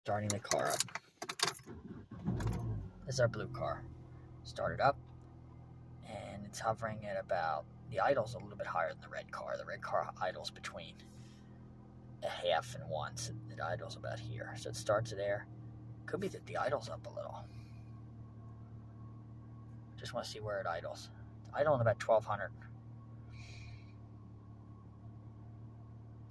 Starting the car up. This is our blue car. Started up, and it's hovering at about, the idle's a little bit higher than the red car. The red car idles between a half and one, so it idles about here. So it starts there. Could be that the idle's up a little. Just want to see where it idles. It's idling about 1200.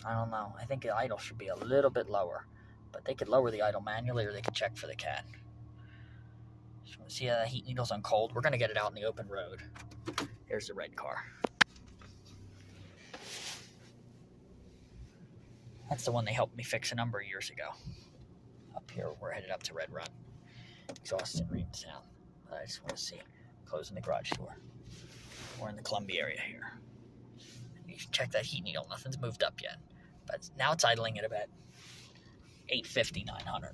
I don't know. I think the idle should be a little bit lower. But they could lower the idle manually, or they could check for the cat. Just want to see how that heat needle's on cold. We're going to get it out in the open road. Here's the red car. That's the one they helped me fix a number of years ago. Up here, we're headed up to Red Run. Exhaust and rain sound. But I just want to see. Closing the garage door. We're in the Columbia area here. You should check that heat needle. Nothing's moved up yet. But now it's idling at about 850, 900.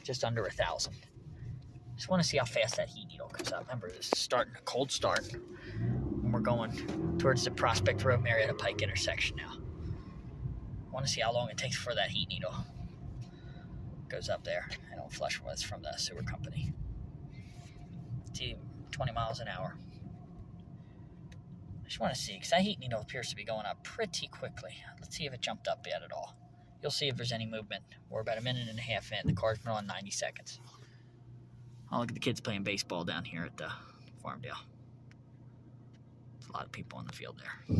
Just under 1,000. Just want to see how fast that heat needle comes up. Remember, this is starting a cold start. And we're going towards the Prospect Road Marietta Pike intersection now. I want to see how long it takes for that heat needle goes up there. I don't flush was from the sewer company. It's 20 miles an hour. I just want to see, because that heat needle appears to be going up pretty quickly. Let's see if it jumped up yet at all. You'll see if there's any movement. We're about a minute and a half in. The car's been on 90 seconds. Oh, look at the kids playing baseball down here at the Farmdale. There's a lot of people on the field there.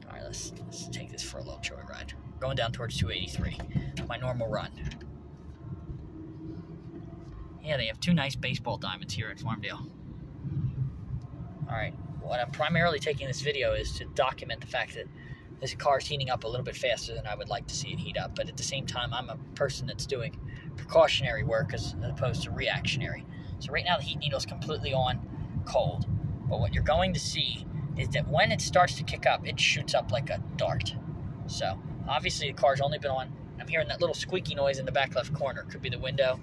All right, let's take this for a little joyride. Going down towards 283, my normal run. Yeah, they have two nice baseball diamonds here at Farmdale. All right, what I'm primarily taking this video is to document the fact that this car's heating up a little bit faster than I would like to see it heat up. But at the same time, I'm a person that's doing precautionary work as opposed to reactionary. So right now the heat needle is completely on cold. But what you're going to see is that when it starts to kick up, it shoots up like a dart. So obviously the car's only been on. I'm hearing that little squeaky noise in the back left corner. Could be the window.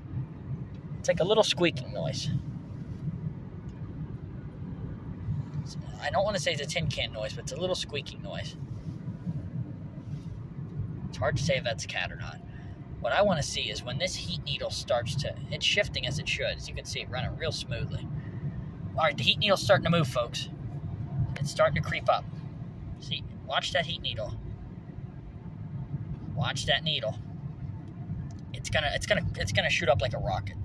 It's like a little squeaking noise. I don't want to say it's a tin can noise, but it's a little squeaking noise. It's hard to say if that's a cat or not. What I want to see is when this heat needle starts to, it's shifting as it should. As you can see, it running real smoothly. All right, the heat needle's starting to move, folks. It's starting to creep up. See, watch that heat needle. Watch that needle. It's gonna shoot up like a rocket.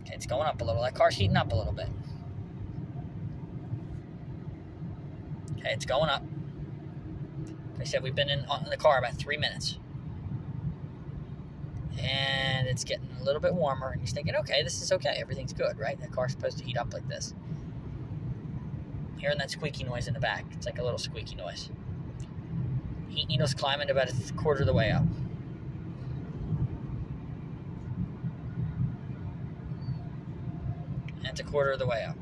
Okay, it's going up a little. That car's heating up a little bit. Okay, it's going up. Like I said, we've been in the car about 3 minutes. And it's getting a little bit warmer, and he's thinking, okay, this is okay. Everything's good, right? That car's supposed to heat up like this. I'm hearing that squeaky noise in the back. It's like a little squeaky noise. Heat needle's climbing about a quarter of the way up. And it's a quarter of the way up.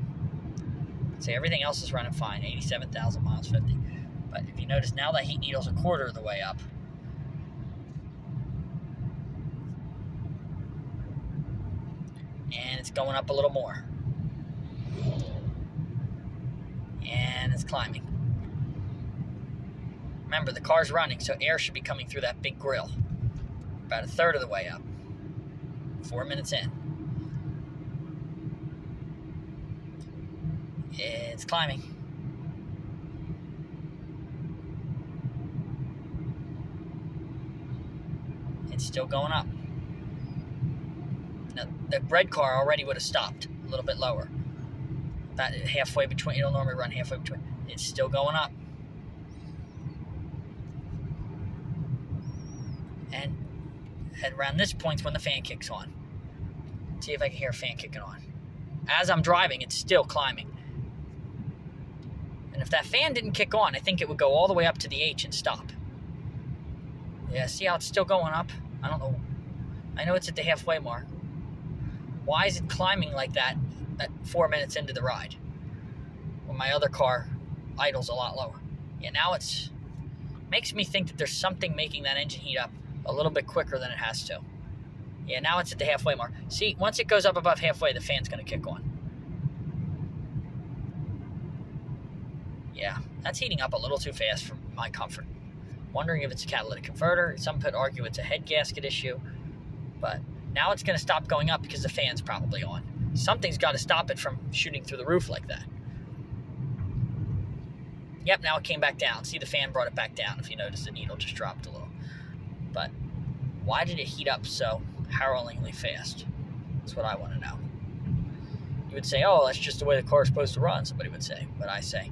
See, everything else is running fine, 87,000 miles, 50. But if you notice, now that heat needle's a quarter of the way up. And it's going up a little more. And it's climbing. Remember, the car's running, so air should be coming through that big grill. About a third of the way up. 4 minutes in. It's climbing. It's still going up. Now, the red car already would have stopped a little bit lower. About halfway between. It'll normally run halfway between. It's still going up. And around this point's when the fan kicks on. See if I can hear a fan kicking on. As I'm driving, it's still climbing. And if that fan didn't kick on, I think it would go all the way up to the H and stop. Yeah, see how it's still going up? I don't know. I know it's at the halfway mark. Why is it climbing like that at 4 minutes into the ride? When my other car idles a lot lower. Yeah, now it's makes me think that there's something making that engine heat up a little bit quicker than it has to. Yeah, now it's at the halfway mark. See, once it goes up above halfway, the fan's going to kick on. Yeah, that's heating up a little too fast for my comfort. Wondering if it's a catalytic converter. Some could argue it's a head gasket issue, but now it's going to stop going up because the fan's probably on. Something's got to stop it from shooting through the roof like that. Yep, now it came back down. See, the fan brought it back down. If you notice, the needle just dropped a little. But why did it heat up so harrowingly fast? That's what I want to know. You would say, oh, that's just the way the car is supposed to run, somebody would say. But I say,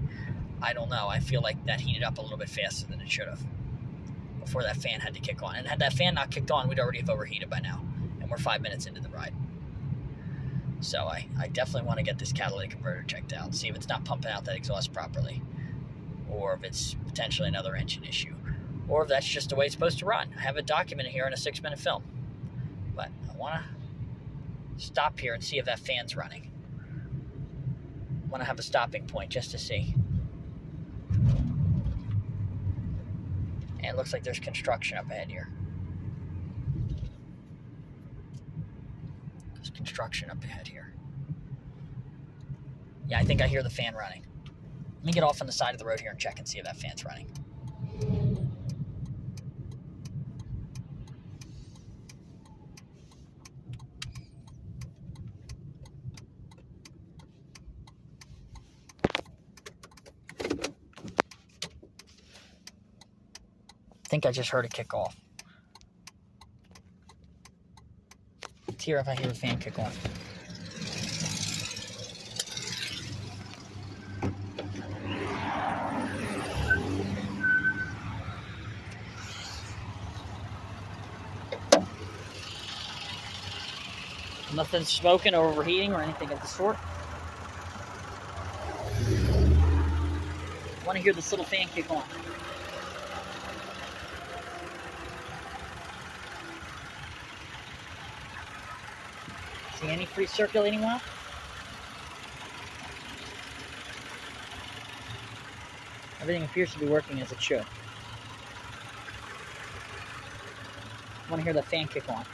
I don't know. I feel like that heated up a little bit faster than it should have before that fan had to kick on. And had that fan not kicked on, we'd already have overheated by now. And we're 5 minutes into the ride. So I definitely want to get this catalytic converter checked out, see if it's not pumping out that exhaust properly, or if it's potentially another engine issue, or if that's just the way it's supposed to run. I have it documented here in a 6-minute film. But I want to stop here and see if that fan's running. I want to have a stopping point just to see. And it looks like there's construction up ahead here. There's construction up ahead here. Yeah, I think I hear the fan running. Let me get off on the side of the road here and check and see if that fan's running. I think I just heard it kick off. Let's hear if I hear the fan kick on. Nothing smoking or overheating or anything of the sort. I want to hear this little fan kick on. See any free circulating oil? Everything appears to be working as it should. I want to hear the fan kick on.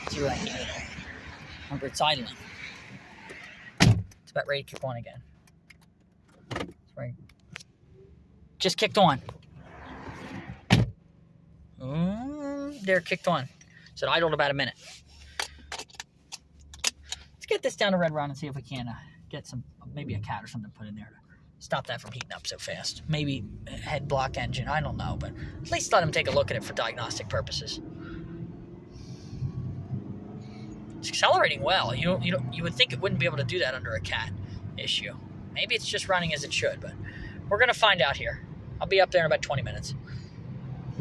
See what I hear. Remember, it's idling. It's about ready to kick on again. Right. Just kicked on. There, kicked on. So it idled about a minute. Let's get this down to Red Run and see if we can get some, maybe a cat or something put in there to stop that from heating up so fast. Maybe a head block engine, I don't know, but at least let him take a look at it for diagnostic purposes. It's accelerating well. You would think it wouldn't be able to do that under a cat issue. Maybe it's just running as it should, but we're going to find out here. I'll be up there in about 20 minutes.